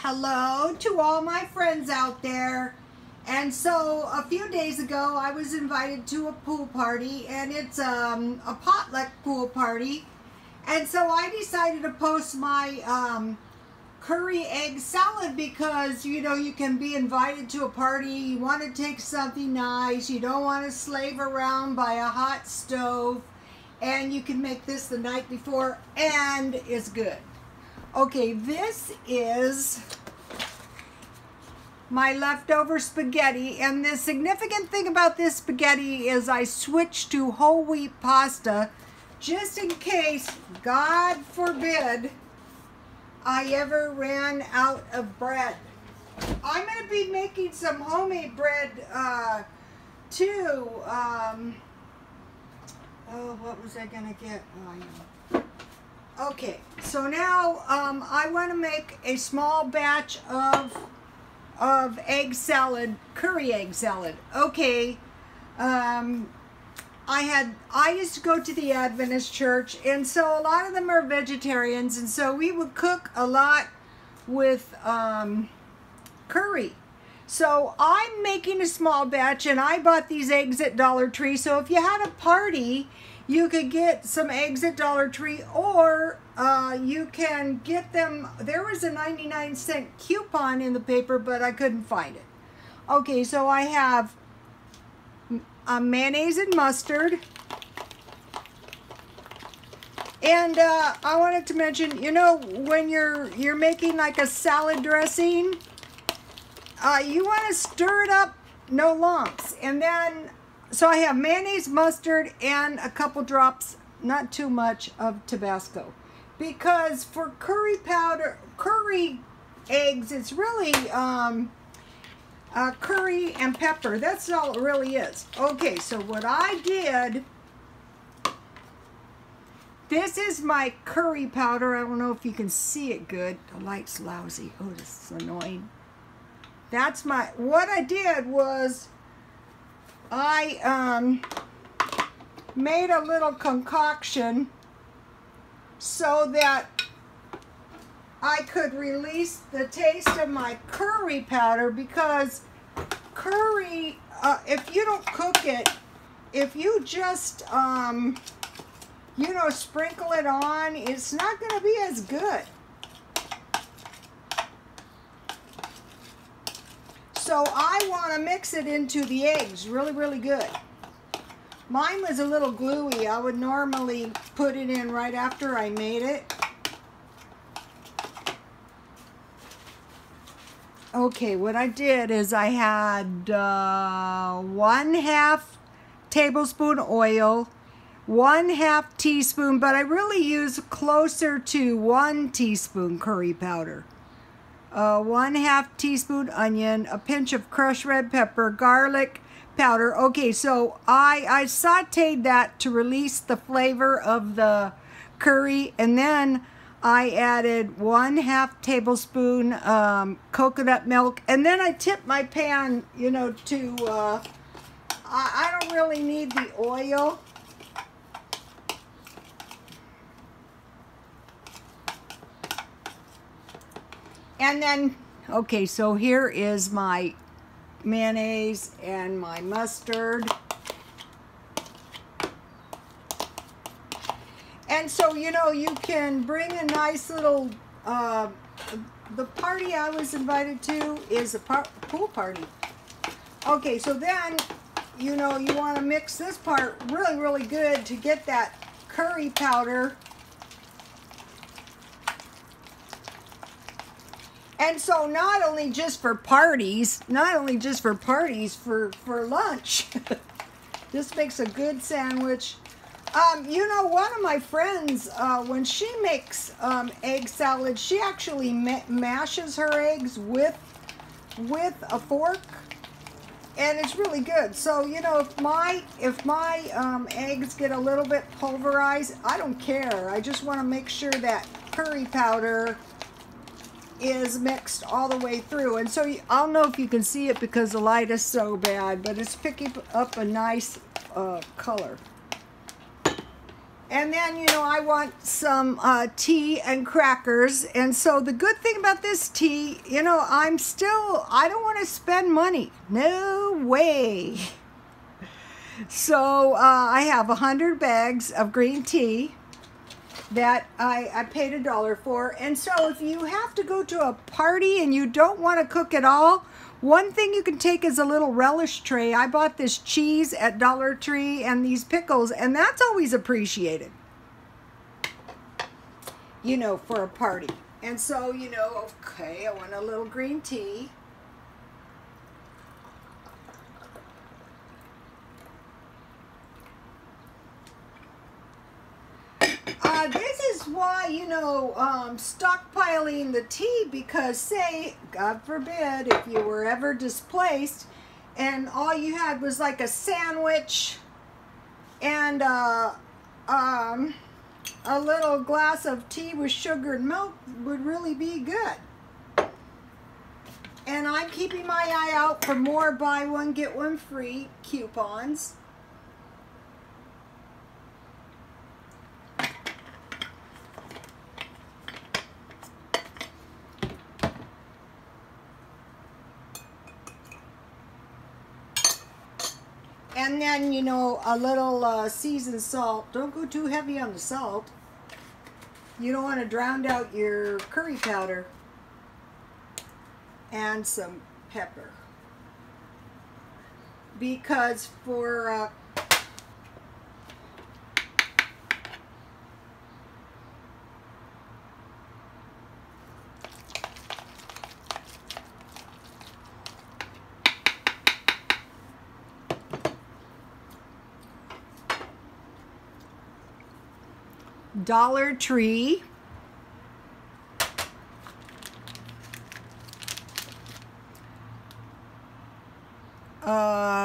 hello to all my friends out there. And so a few days ago I was invited to a pool party, and it's a potluck pool party. And so I decided to post my curry egg salad because, you know, you can be invited to a party, you want to take something nice, you don't want to slave around by a hot stove, and you can make this the night before and it's good. Okay, this is my leftover spaghetti, and the significant thing about this spaghetti is I switched to whole wheat pasta just in case, God forbid, I ever ran out of bread. I'm going to be making some homemade bread too. Oh, what was I going to get? Oh, I know. Okay, so now I want to make a small batch of egg salad, curry egg salad. Okay, I used to go to the Adventist church, and so a lot of them are vegetarians, and so we would cook a lot with curry. So I'm making a small batch, and I bought these eggs at Dollar Tree. So if you had a party, you could get some eggs at Dollar Tree, or you can get them. There was a 99-cent coupon in the paper, but I couldn't find it. Okay, so I have mayonnaise and mustard. And I wanted to mention, you know, when you're making like a salad dressing, you want to stir it up, no lumps. And then, so I have mayonnaise, mustard, and a couple drops, not too much, of Tabasco. Because for curry powder, curry eggs, it's really curry and pepper. That's all it really is. Okay, so what I did, this is my curry powder. I don't know if you can see it good. The light's lousy. Oh, this is annoying. That's my, what I did was I made a little concoction so that I could release the taste of my curry powder, because curry, if you don't cook it, if you just, you know, sprinkle it on, it's not going to be as good. So I want to mix it into the eggs really, really good. Mine was a little gluey. I would normally put it in right after I made it. Okay, what I did is I had 1/2 tablespoon oil, 1/2 teaspoon, but I really use closer to 1 teaspoon curry powder. 1/2 teaspoon onion, a pinch of crushed red pepper, garlic powder. Okay, so I sauteed that to release the flavor of the curry, and then I added 1/2 tablespoon coconut milk, and then I tipped my pan, you know, to, I don't really need the oil. And then, okay, so here is my mayonnaise and my mustard. And so, you know, you can bring a nice little, the party I was invited to is a pool party. Okay, so then, you know, you want to mix this part really, really good to get that curry powder. And so not only just for parties, for lunch. This makes a good sandwich. You know, one of my friends, when she makes egg salad, she actually mashes her eggs with a fork, and it's really good. So, you know, if my eggs get a little bit pulverized, I don't care. I just want to make sure that curry powder is mixed all the way through. And so I don't know if you can see it because the light is so bad, but it's picking up a nice color. And then, you know, I want some tea and crackers. And so the good thing about this tea, you know, I don't want to spend money. No way. So I have 100 bags of green tea that I paid $1 for. And so if you have to go to a party and you don't want to cook at all, one thing you can take is a little relish tray. I bought this cheese at Dollar Tree and these pickles, and that's always appreciated, you know, for a party. And so, you know, okay, I want a little green tea. This is why, you know, stockpiling the tea, because say, God forbid, if you were ever displaced and all you had was like a sandwich and a little glass of tea with sugar and milk would really be good. And I'm keeping my eye out for more buy one, get one free coupons. And then, you know, a little seasoned salt. Don't go too heavy on the salt. You don't want to drown out your curry powder. And some pepper. Because for Dollar Tree,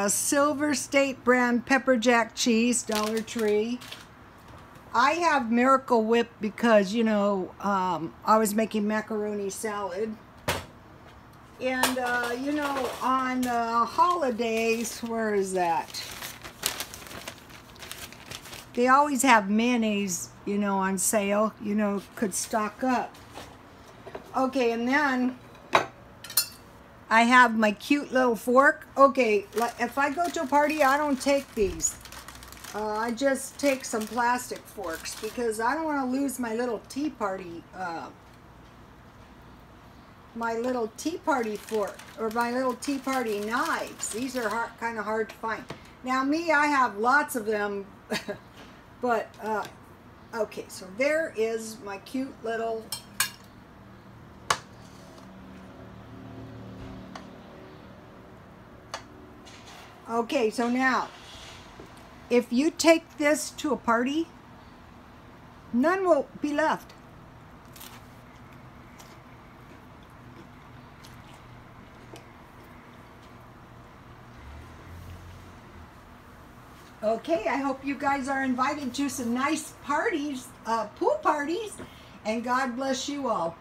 Silver State brand pepper jack cheese, Dollar Tree. I have Miracle Whip because, you know, I was making macaroni salad. And, you know, on holidays, where is that? They always have mayonnaise, you know, on sale. You know, could stock up. Okay, and then I have my cute little fork. Okay, if I go to a party, I don't take these. I just take some plastic forks because I don't want to lose my little tea party, fork or my little tea party knives. These are kind of hard to find. Now me, I have lots of them, but okay, so there is my cute little okay, so now if you take this to a party, none will be left. Okay, I hope you guys are invited to some nice parties, pool parties, and God bless you all.